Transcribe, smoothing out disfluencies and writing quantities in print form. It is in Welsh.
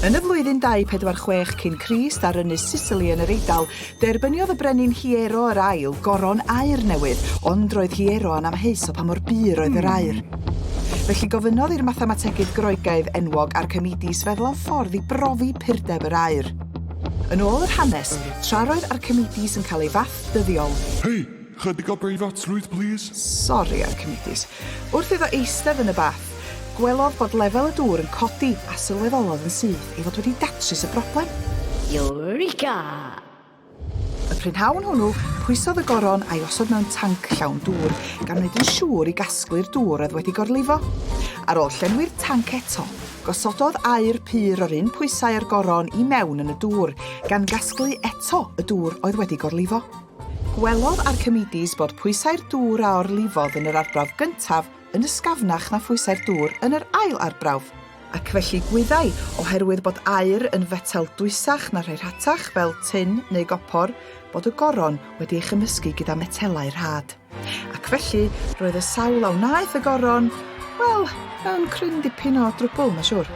Yn y flwyddyn 246 cyn Crist ar Ynys Sicily yn yr Eidal, derbyniodd y brenin Hiero yr ail goron aur newydd, ond roedd Hiero yn amheus o pa mor bur oedd yr aur. Felly gofynnodd i'r mathemategydd Groegaidd enwog Archimedes feddwl am ffordd i brofi purdeb yr aur. Yn ôl yr hanes, tra roedd Archimedes yn cael ei fath dyddiol. Hei, chydig o breifatrwydd, please. Sori, Archimedes. Wrth iddo eistedd yn y bath, gwelodd bod lefel y dŵr yn codi a sylweddolodd yn syth ei fod wedi datrys y broblem. Eureka! Y prynhawn hwnnw pwysodd y goron a'i osod mewn tanc llawn dŵr gan wneud yn siŵr i gasglu'r dŵr oedd wedi gorlifo. Ar ôl llenwi'r tanc eto, gosododd aur pur o'r un pwysau ar goron i mewn yn y dŵr gan gasglu eto y dŵr oedd wedi gorlifo. Gwelodd Archimedes bod pwysau'r dŵr a orlifodd yn yr arbrawf gyntaf yn ysgafnach na phwysau'r dŵr yn yr ail arbrawf, ac felly gwyddai oherwydd bod aur yn fetel dwysach na rhai rhatach fel tin neu gopor, bod y goron wedi ei chymysgu gyda metelau rhad. Ac felly roedd y sawl a wnaeth y goron, wel, mewn cryn dipyn o drwbl, ma' siŵr.